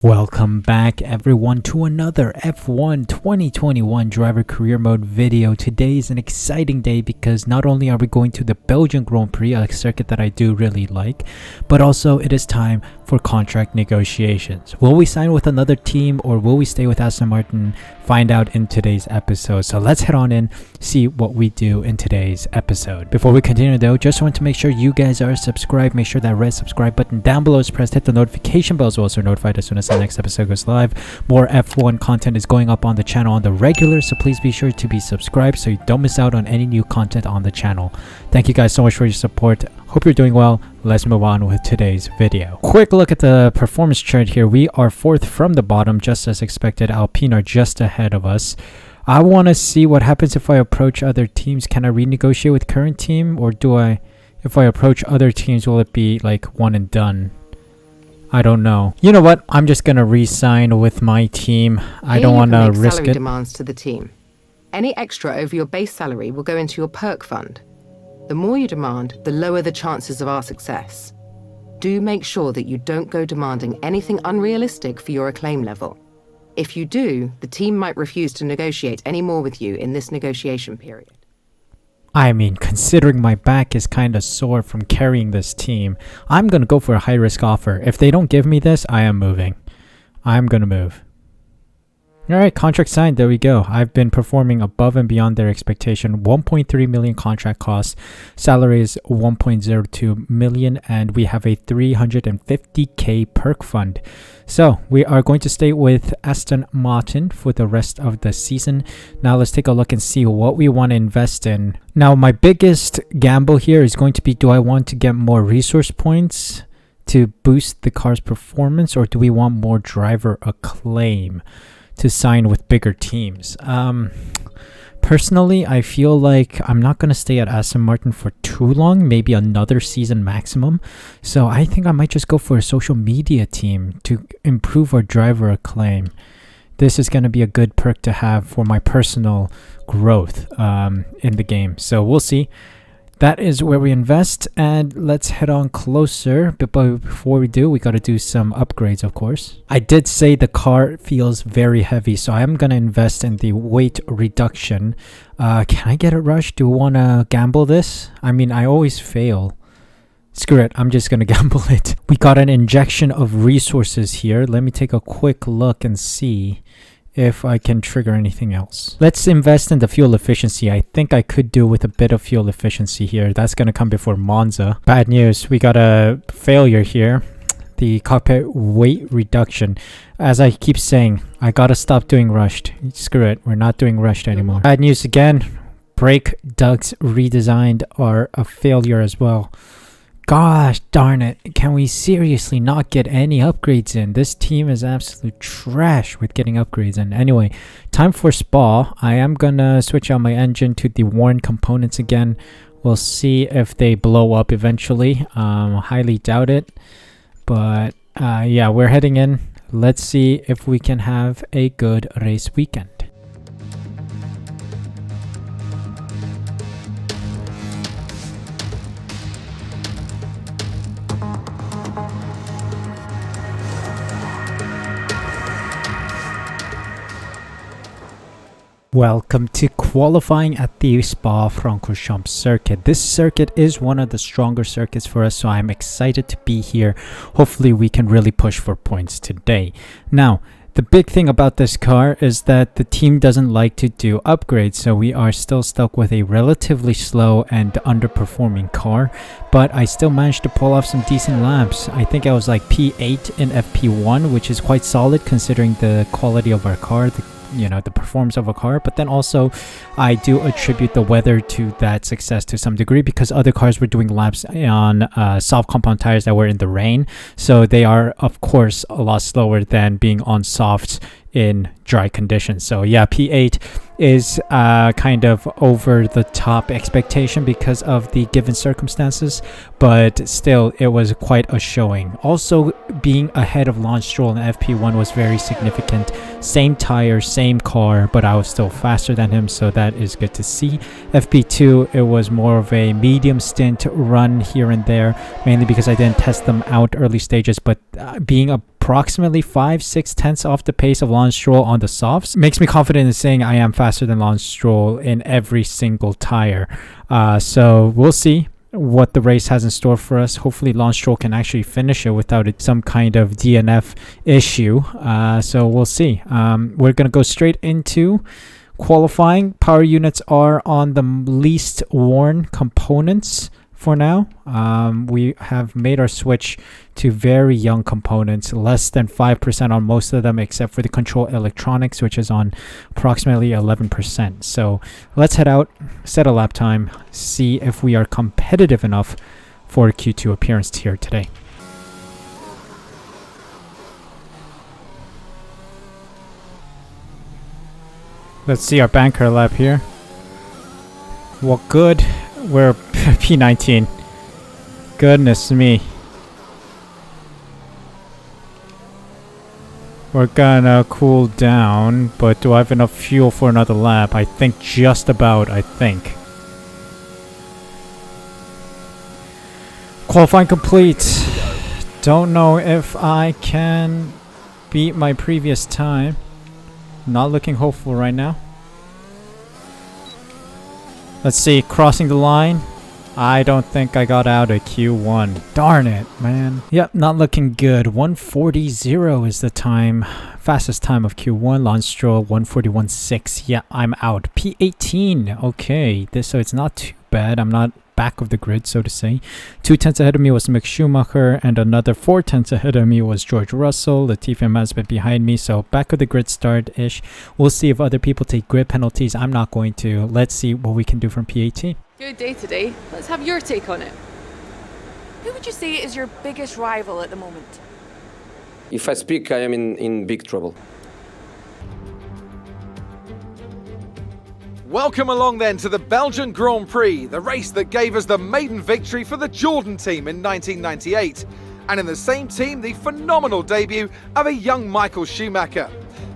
Welcome back everyone to another F1 2021 driver career mode video. Today is an exciting day because not only are we going to the Belgian Grand Prix, a circuit that I do really like, but also it is time for contract negotiations. Will we sign with another team or will we stay with Aston Martin? Find out in today's episode. So let's head on in, see what we do in today's episode. Before we continue though, just want to make sure you guys are subscribed. Make sure that red subscribe button down below is pressed. Hit the notification bell as well so you're notified as soon as the next episode goes live. More F1 content is going up on the channel on the regular, so please be sure to be subscribed so you don't miss out on any new content on the channel. Thank you guys so much for your support. Hope you're doing well. Let's move on with today's video. Quick look at the performance chart here. We are fourth from the bottom, just as expected. Alpine are just ahead of us. I want to see what happens if I approach other teams. Can I renegotiate with current team, or if I approach other teams, will it be like one and done? I don't know. You know what? I'm just gonna re-sign with my team. I don't want to risk it. Demands to the team. Any extra over your base salary will go into your perk fund. The more you demand, the lower the chances of our success. Do make sure that you don't go demanding anything unrealistic for your acclaim level. If you do, the team might refuse to negotiate any more with you in this negotiation period. I mean, considering my back is kind of sore from carrying this team, I'm going to go for a high-risk offer. If they don't give me this, I am moving. I'm going to move. Alright, contract signed. There we go. I've been performing above and beyond their expectation. 1.3 million contract cost. Salary is 1.02 million and we have a 350k perk fund. So we are going to stay with Aston Martin for the rest of the season. Now let's take a look and see what we want to invest in. Now my biggest gamble here is going to be, do I want to get more resource points to boost the car's performance, or do we want more driver acclaim to sign with bigger teams? Personally, I feel like I'm not going to stay at Aston Martin for too long, maybe another season maximum. So I think I might just go for a social media team to improve our driver acclaim. This is going to be a good perk to have for my personal growth in the game. So we'll see. That is where we invest, and let's head on closer. But before we do, we got to do some upgrades, of course. I did say the car feels very heavy, so I'm going to invest in the weight reduction. Can I get it rushed? Do we want to gamble this? I mean, I always fail. Screw it, I'm just going to gamble it. We got an injection of resources here. Let me take a quick look and see if I can trigger anything else. Let's invest in the fuel efficiency. I think I could do with a bit of fuel efficiency here. That's going to come before Monza. Bad news, we got a failure here. The cockpit weight reduction. As I keep saying, I gotta stop doing rushed. Screw it, we're not doing rushed anymore. Bad news again. Brake ducts redesigned are a failure as well. Gosh darn it, can we seriously not get any upgrades in? This team is absolute trash with getting upgrades in. Anyway, time for Spa. I am gonna switch out my engine to the worn components again. We'll see if they blow up eventually. Highly doubt it. But yeah, we're heading in. Let's see if we can have a good race weekend. Welcome to qualifying at the Spa-Francorchamps circuit. This circuit is one of the stronger circuits for us, so I'm excited to be here. Hopefully we can really push for points today. Now, the big thing about this car is that the team doesn't like to do upgrades, so we are still stuck with a relatively slow and underperforming car, but I still managed to pull off some decent laps. I think I was like P8 in FP1, which is quite solid considering the quality of our car, the performance of a car. But then also I do attribute the weather to that success to some degree, because other cars were doing laps on soft compound tires that were in the rain, so they are of course a lot slower than being on softs in dry conditions. So yeah, P8 is kind of over the top expectation because of the given circumstances, but still it was quite a showing. Also, being ahead of Lance Stroll in FP1 was very significant. Same tire, same car, but I was still faster than him, so that is good to see. FP2, it was more of a medium stint run here and there, mainly because I didn't test them out early stages, but being a approximately 5-6 tenths off the pace of Lance Stroll on the softs. Makes me confident in saying I am faster than Lance Stroll in every single tire. So we'll see what the race has in store for us. Hopefully Lance Stroll can actually finish it without some kind of DNF issue. So we'll see. We're going to go straight into qualifying. Power units are on the least worn components for now. We have made our switch to very young components, less than 5% on most of them, except for the control electronics, which is on approximately 11%. So let's head out, set a lap time, see if we are competitive enough for a Q2 appearance here today. Let's see our banker lap here. Well, good. We're P19. Goodness me. We're gonna cool down, but do I have enough fuel for another lap? I think just about, Qualifying complete. Don't know if I can beat my previous time. Not looking hopeful right now. Let's see, crossing the line. I don't think I got out of Q1. Darn it, man. Yep, not looking good. 1:40.0 is the time. Fastest time of Q1. Lance Stroll 1:41.6. Yeah, I'm out. P18. Okay, so it's not too bad. I'm not back of the grid, so to say. 2 tenths ahead of me was Mick Schumacher, and another 4 tenths ahead of me was George Russell. Latifi and Mazepin behind me, so back of the grid start-ish. We'll see if other people take grid penalties. I'm not going to. Let's see what we can do from P18. Good day today. Let's have your take on it. Who would you say is your biggest rival at the moment? If I speak, I am in big trouble. Welcome along then to the Belgian Grand Prix, the race that gave us the maiden victory for the Jordan team in 1998. And in the same team, the phenomenal debut of a young Michael Schumacher.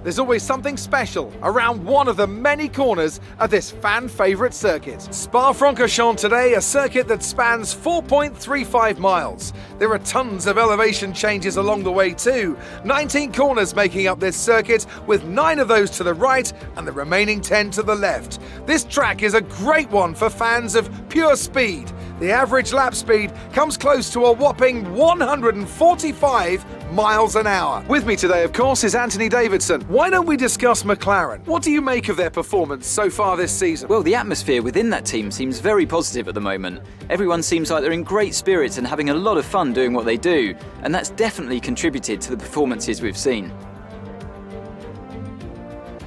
There's always something special around one of the many corners of this fan-favourite circuit. Spa-Francorchamps today, a circuit that spans 4.35 miles. There are tons of elevation changes along the way too. 19 corners making up this circuit, with 9 of those to the right and the remaining 10 to the left. This track is a great one for fans of pure speed. The average lap speed comes close to a whopping 145 miles an hour. With me today, of course, is Anthony Davidson. Why don't we discuss McLaren? What do you make of their performance so far this season? Well, the atmosphere within that team seems very positive at the moment. Everyone seems like they're in great spirits and having a lot of fun doing what they do, and that's definitely contributed to the performances we've seen.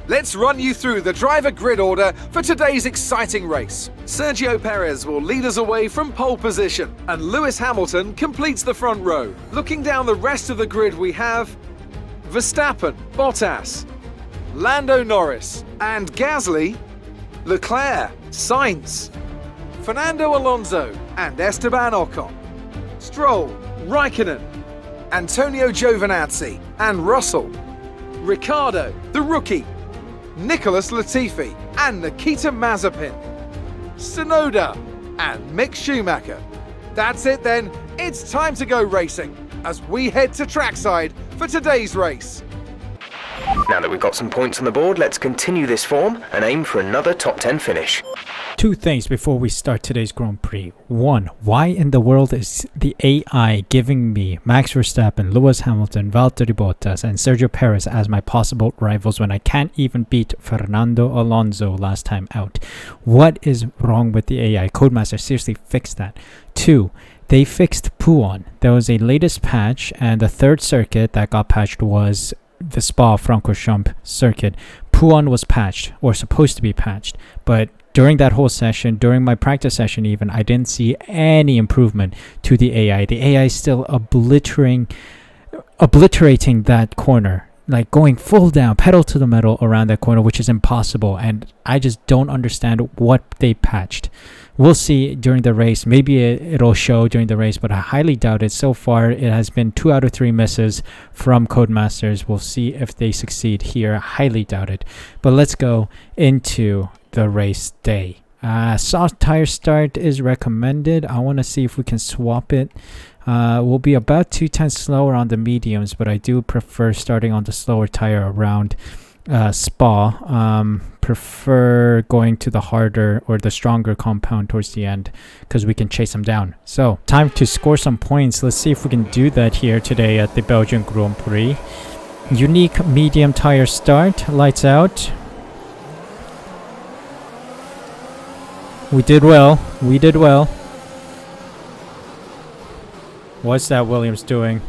Let's run you through the driver grid order for today's exciting race. Sergio Perez will lead us away from pole position, and Lewis Hamilton completes the front row. Looking down the rest of the grid, we have Verstappen, Bottas, Lando Norris, and Gasly, Leclerc, Sainz, Fernando Alonso, and Esteban Ocon, Stroll, Raikkonen, Antonio Giovinazzi, and Russell, Ricciardo, the rookie, Nicholas Latifi, and Nikita Mazepin, Tsunoda, and Mick Schumacher. That's it then, it's time to go racing as we head to trackside for today's race. Now that we've got some points on the board, let's continue this form and aim for another top 10 finish. 2 things before we start today's Grand Prix. 1, why in the world is the AI giving me Max Verstappen, Lewis Hamilton, Valtteri Bottas, and Sergio Perez as my possible rivals when I can't even beat Fernando Alonso last time out? What is wrong with the AI? Codemaster, seriously fix that. 2, they fixed Puon. There was a latest patch, and the third circuit that got patched was the Spa-Francorchamps circuit. Puon was patched, or supposed to be patched, but during that whole session, during my practice session even, I didn't see any improvement to the AI. The AI is still obliterating that corner, like going full down, pedal to the metal around that corner, which is impossible, and I just don't understand what they patched. We'll see during the race. Maybe it'll show during the race, but I highly doubt it. So far, it has been 2 out of 3 misses from Codemasters. We'll see if they succeed here. Highly doubt it. But let's go into the race day. Soft tire start is recommended. I want to see if we can swap it. We'll be about 2/10 slower on the mediums, but I do prefer starting on the slower tire around Spa. Prefer going to the harder or the stronger compound towards the end because we can chase them down. So time to score some points. Let's see if we can do that here today at the Belgian Grand Prix. Unique medium tire start. Lights out. We did well. We did well. What's that Williams doing?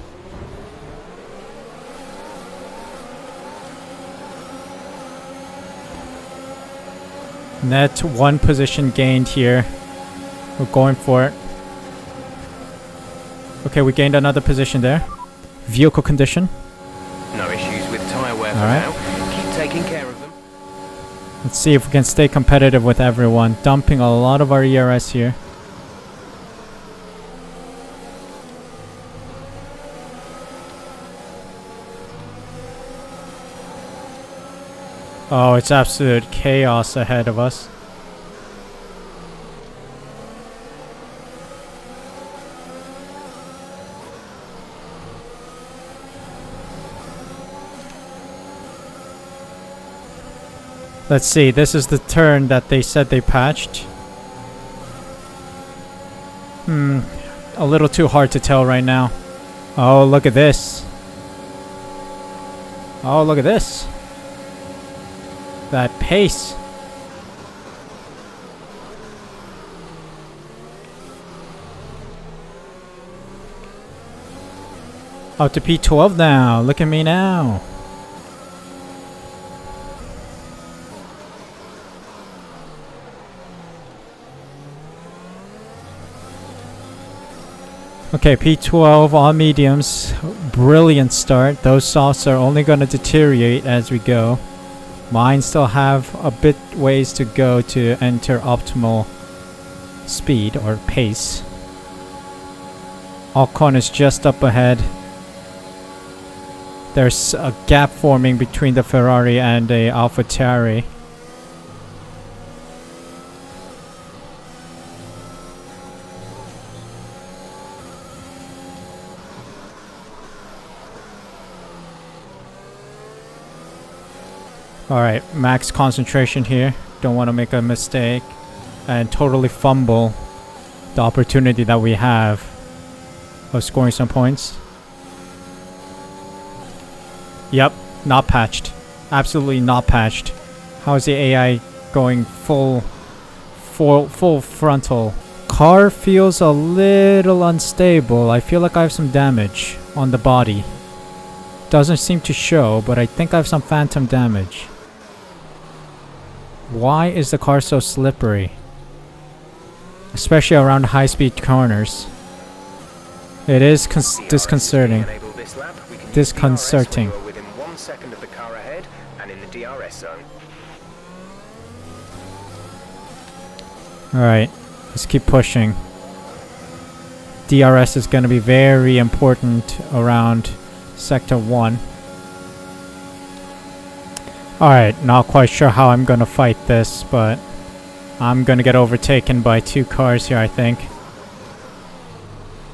Net 1 position gained here. We're going for it. Okay, we gained another position there. Vehicle condition. No issues with tyre wear for Alright. now. Keep taking care of them. Let's see if we can stay competitive with everyone. Dumping a lot of our ERS here. Oh, it's absolute chaos ahead of us. Let's see, this is the turn that they said they patched. A little too hard to tell right now. Oh, look at this. Oh, look at this. That pace. Up to P12 now. Look at me now. Okay, P12 on mediums. Brilliant start. Those softs are only going to deteriorate as we go. Mine still have a bit ways to go to enter optimal speed or pace. Ocon is just up ahead. There's a gap forming between the Ferrari and the AlphaTauri. Alright, max concentration here. Don't want to make a mistake and totally fumble the opportunity that we have of scoring some points. Yep, not patched. Absolutely not patched. How is the AI going full frontal? Car feels a little unstable. I feel like I have some damage on the body. Doesn't seem to show, but I think I have some phantom damage. Why is the car so slippery? Especially around high-speed corners. It is disconcerting. Disconcerting. Within 1 second of the car ahead and in the DRS zone. Alright, let's keep pushing. DRS is going to be very important around Sector 1. Alright, not quite sure how I'm gonna fight this, but I'm gonna get overtaken by 2 cars here, I think.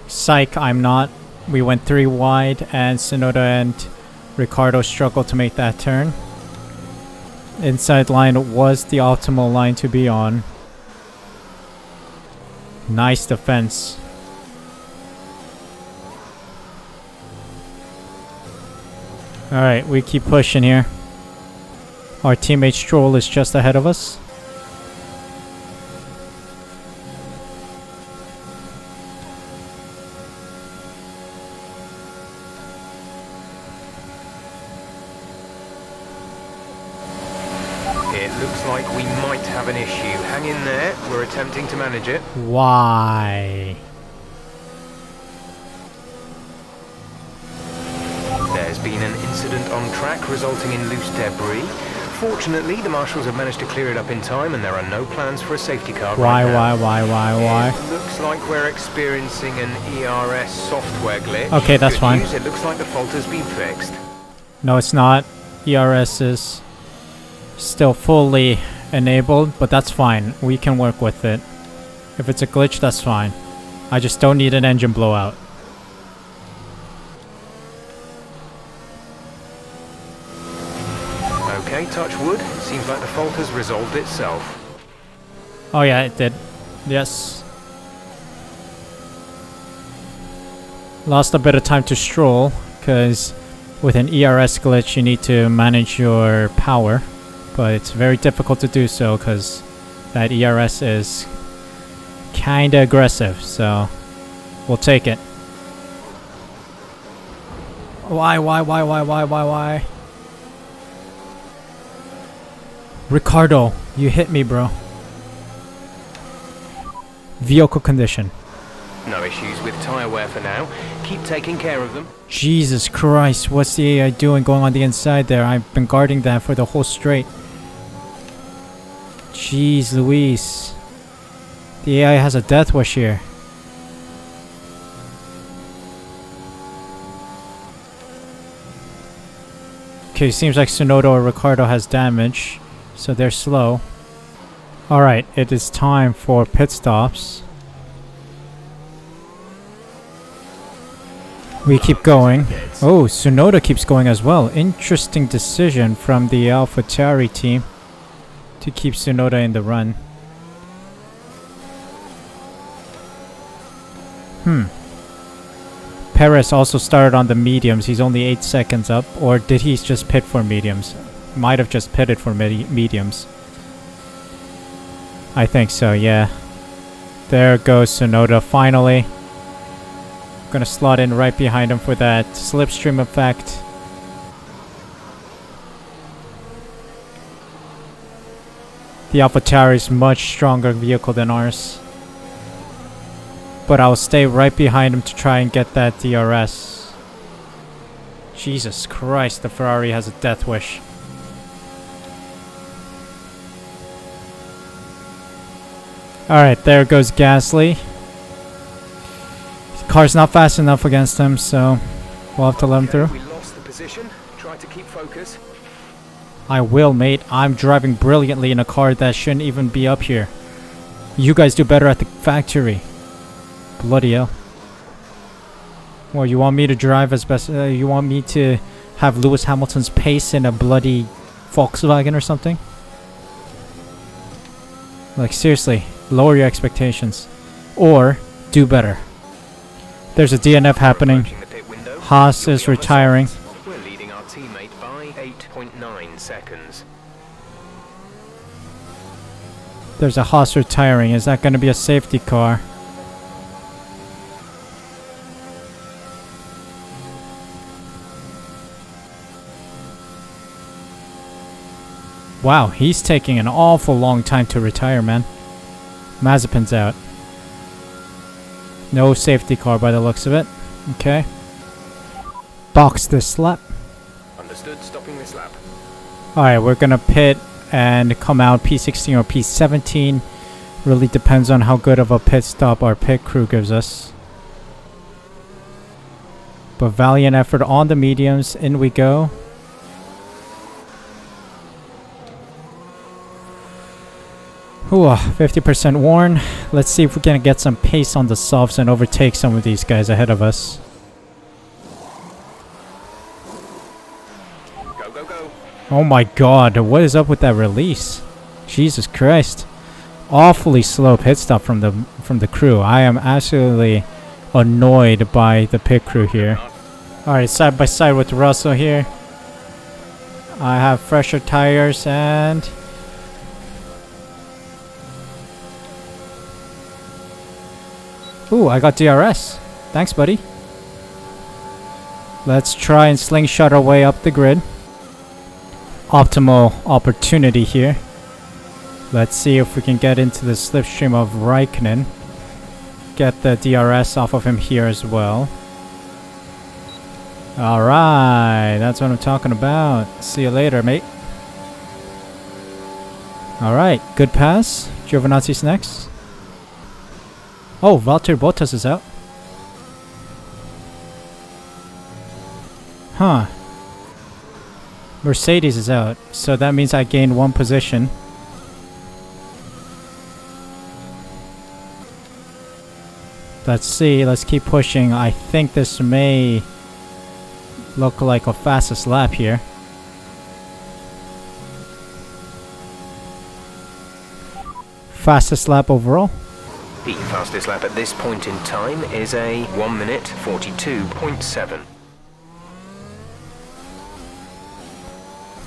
Psych, I'm not. We went 3 wide, and Tsunoda and Ricardo struggled to make that turn. Inside line was the optimal line to be on. Nice defense. Alright, we keep pushing here. Our teammate Stroll is just ahead of us. It looks like we might have an issue. Hang in there, we're attempting to manage it. Why? There's been an incident on track resulting in loose debris. Fortunately, the marshals have managed to clear it up in time and there are no plans for a safety car Why? right now. Why? It looks like we're experiencing an ERS software glitch. Okay, that's Good fine. news, it looks like the fault has been fixed. No, it's not. ERS is still fully enabled, but that's fine. We can work with it. If it's a glitch, that's fine. I just don't need an engine blowout. Okay, touch wood. Seems like the fault has resolved itself. Oh yeah, it did. Yes. Lost a bit of time to stroll, because with an ERS glitch you need to manage your power. But it's very difficult to do so, because that ERS is kinda aggressive, so we'll take it. Why? Ricardo, you hit me, bro. Vehicle condition. No issues with tyre wear for now. Keep taking care of them. Jesus Christ, what's the AI doing going on the inside there? I've been guarding that for the whole straight. Jeez Louise. The AI has a death wish here. Okay, seems like Tsunoda or Ricardo has damage, so they're slow. Alright, it is time for pit stops. We keep going. Oh, Tsunoda keeps going as well. Interesting decision from the AlphaTauri team to keep Tsunoda in the run. Perez also started on the mediums. He's only 8 seconds up. Or did he just pit for mediums? Might have just pitted for mediums. I think so, yeah. There goes Tsunoda finally. Gonna slot in right behind him for that slipstream effect. The AlphaTauri is much stronger vehicle than ours. But I'll stay right behind him to try and get that DRS. Jesus Christ, the Ferrari has a death wish. Alright, there goes Gasly. The car's not fast enough against him, so we'll have to let him through. We lost the position. Try to keep focus. I will, mate. I'm driving brilliantly in a car that shouldn't even be up here. You guys do better at the factory. Bloody hell. Well, you want me to drive as best... you want me to have Lewis Hamilton's pace in a bloody Volkswagen or something? Like, seriously. Lower your expectations. Or, do better. There's a DNF happening. Haas is retiring. We're leading our teammate by 8.9 seconds. There's a Haas retiring. Is that going to be a safety car? Wow, he's taking an awful long time to retire, man. Mazepin's out. No safety car by the looks of it. Okay. Box this lap. Understood, stopping this lap. Alright, we're gonna pit and come out P16 or P17. Really depends on how good of a pit stop our pit crew gives us. But valiant effort on the mediums. In we go. Ooh, 50% worn. Let's see if we can get some pace on the softs and overtake some of these guys ahead of us. Go, go, go. Oh my god, what is up with that release? Jesus Christ. Awfully slow pit stop from the crew. I am absolutely annoyed by the pit crew here. Alright, side by side with Russell here. I have fresher tires and... Ooh, I got DRS. Thanks, buddy. Let's try and slingshot our way up the grid. Optimal opportunity here. Let's see if we can get into the slipstream of Raikkonen. Get the DRS off of him here as well. Alright, that's what I'm talking about. See you later, mate. Alright, good pass. Giovinazzi's next. Oh, Valtteri Bottas is out. Huh. Mercedes is out, so that means I gained 1 position. Let's see. Let's keep pushing. I think this may look like a fastest lap here. Fastest lap overall. The fastest lap at this point in time is a 1 minute 42.7.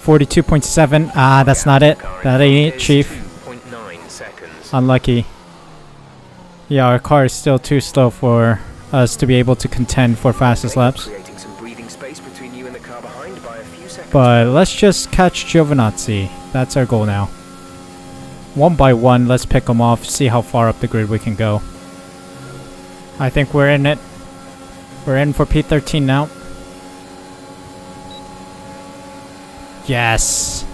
42.7. Ah, that's not it. That ain't it, Chief. 2.9 seconds. Unlucky. Yeah, our car is still too slow for us to be able to contend for fastest laps. Creating some breathing space between you and the car behind by a few seconds. But let's just catch Giovinazzi. That's our goal now. One by one, let's pick them off, see how far up the grid we can go. I think we're in it. We're in for P13 now. Yes.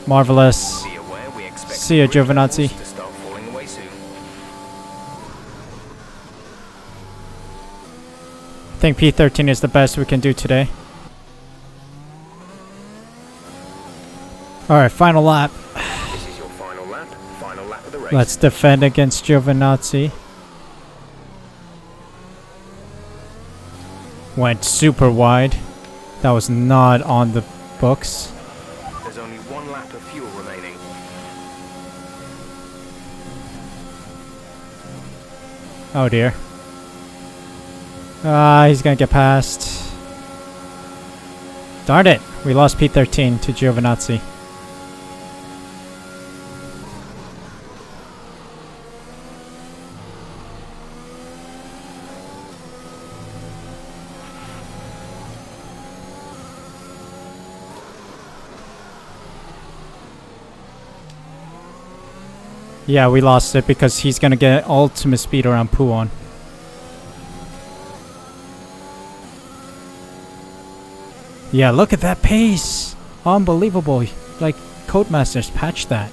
Marvelous. Be aware we expect See ya, Giovinazzi. to start falling away soon. I think P13 is the best we can do today. Alright, final lap. This is your final lap of the race. Let's defend against Giovinazzi. Went super wide. That was not on the books. There's only 1 lap of fuel remaining. Oh dear. Ah, he's gonna get past. Darn it! We lost P13 to Giovinazzi. Yeah, we lost it because he's gonna get ultimate speed around Puon. Yeah, look at that pace! Unbelievable. Like, Codemasters patched that.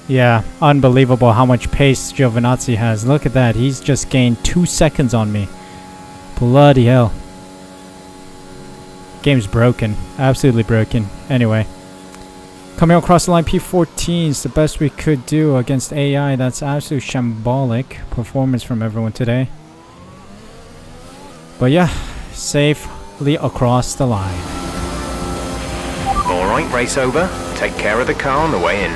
Yeah, unbelievable how much pace Giovinazzi has. Look at that. He's just gained 2 seconds on me. Bloody hell. Game's broken. Absolutely broken. Anyway. Coming across the line, P14 is the best we could do against AI. That's absolutely shambolic performance from everyone today. But yeah, safely across the line. Alright, race over. Take care of the car on the way in.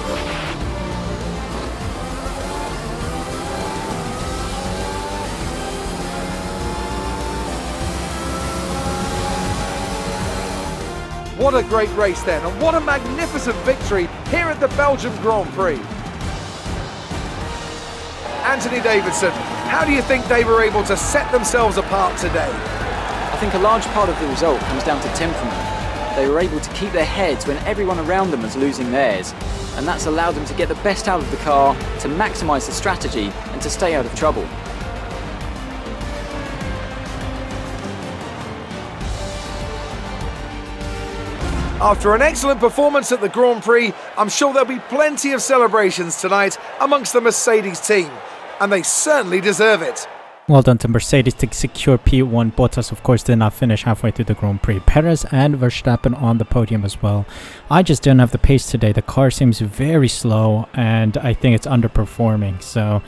What a great race then, and what a magnificent victory here at the Belgian Grand Prix. Anthony Davidson, how do you think they were able to set themselves apart today? I think a large part of the result comes down to temperament. They were able to keep their heads when everyone around them was losing theirs, and that's allowed them to get the best out of the car, to maximise the strategy, and to stay out of trouble. After an excellent performance at the Grand Prix, I'm sure there'll be plenty of celebrations tonight amongst the Mercedes team, and they certainly deserve it. Well done to Mercedes to secure P1. Bottas, of course, did not finish halfway through the Grand Prix. Perez and Verstappen on the podium as well. I just didn't have the pace today. The car seems very slow, and I think it's underperforming. So,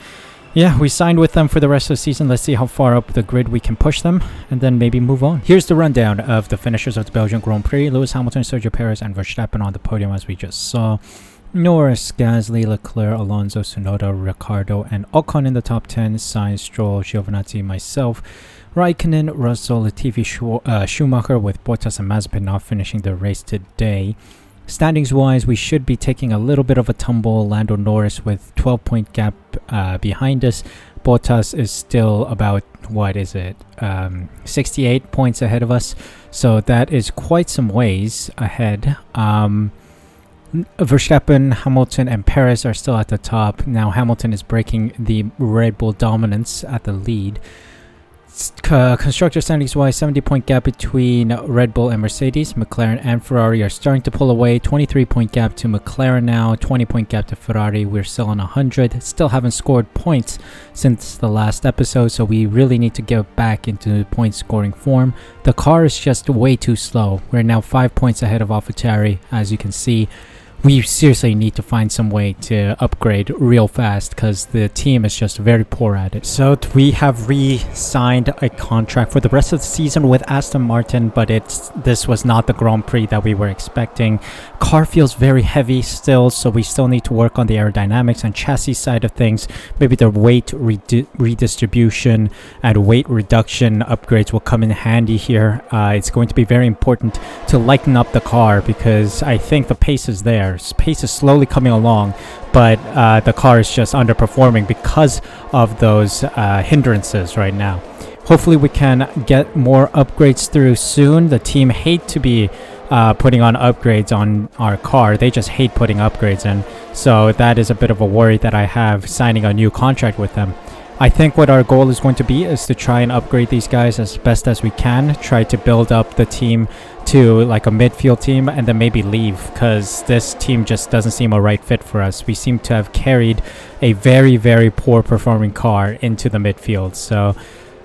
yeah, we signed with them for the rest of the season. Let's see how far up the grid we can push them, and then maybe move on. Here's the rundown of the finishers of the Belgian Grand Prix. Lewis Hamilton, Sergio Perez, and Verstappen on the podium, as we just saw. Norris, Gasly, Leclerc, Alonso, Tsunoda, Ricciardo, and Ocon in the top 10. Sainz, Stroll, Giovinazzi, myself, Raikkonen, Russell, Latifi, Schumacher, with Bottas and Mazepin not finishing the race today. Standings wise, we should be taking a little bit of a tumble. Lando Norris with 12-point gap behind us. Bottas is still about, 68 points ahead of us. So that is quite some ways ahead. Verstappen, Hamilton, and Perez are still at the top. Now Hamilton is breaking the Red Bull dominance at the lead. Constructor standings wise, 70-point gap between Red Bull and Mercedes. McLaren and Ferrari are starting to pull away. 23-point gap to McLaren now, 20-point gap to Ferrari. We're still on 100. Still haven't scored points since the last episode, so we really need to get back into point scoring form. The car is just way too slow. We're now 5 points ahead of AlphaTauri, as you can see. We seriously need to find some way to upgrade real fast because the team is just very poor at it. So we have re-signed a contract for the rest of the season with Aston Martin, but this was not the Grand Prix that we were expecting. Car feels very heavy still, so we still need to work on the aerodynamics and chassis side of things. Maybe the weight redistribution and weight reduction upgrades will come in handy here. It's going to be very important to lighten up the car because I think the pace is there. Pace is slowly coming along, but the car is just underperforming because of those hindrances right now. Hopefully we can get more upgrades through soon. The team hate to be putting on upgrades on our car. They just hate putting upgrades in. So that is a bit of a worry that I have signing a new contract with them. I think what our goal is going to be is to try and upgrade these guys as best as we can. Try to build up the team to like a midfield team and then maybe leave because this team just doesn't seem a right fit for us. We seem to have carried a very, very poor performing car into the midfield. So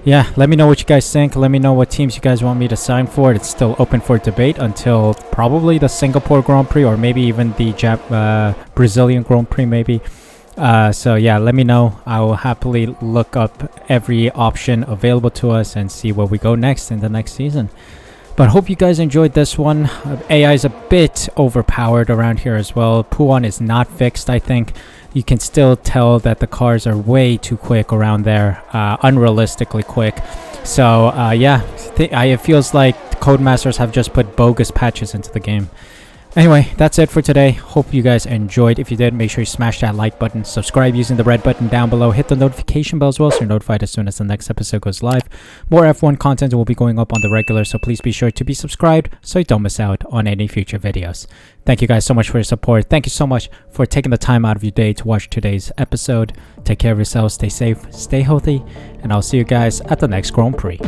yeah, let me know what you guys think. Let me know what teams you guys want me to sign for. It's still open for debate until probably the Singapore Grand Prix or maybe even the Brazilian Grand Prix maybe. So yeah, let me know. I will happily look up every option available to us and see where we go next in the next season. But hope you guys enjoyed this one. AI is a bit overpowered around here as well. Puan is not fixed, I think. You can still tell that the cars are way too quick around there, unrealistically quick. So yeah, it feels like Codemasters have just put bogus patches into the game. Anyway, that's it for today. Hope you guys enjoyed. If you did, make sure you smash that like button, subscribe using the red button down below, hit the notification bell as well so you're notified as soon as the next episode goes live. More F1 content will be going up on the regular, so please be sure to be subscribed so you don't miss out on any future videos. Thank you guys so much for your support. Thank you so much for taking the time out of your day to watch today's episode. Take care of yourselves, stay safe, stay healthy, and I'll see you guys at the next Grand Prix.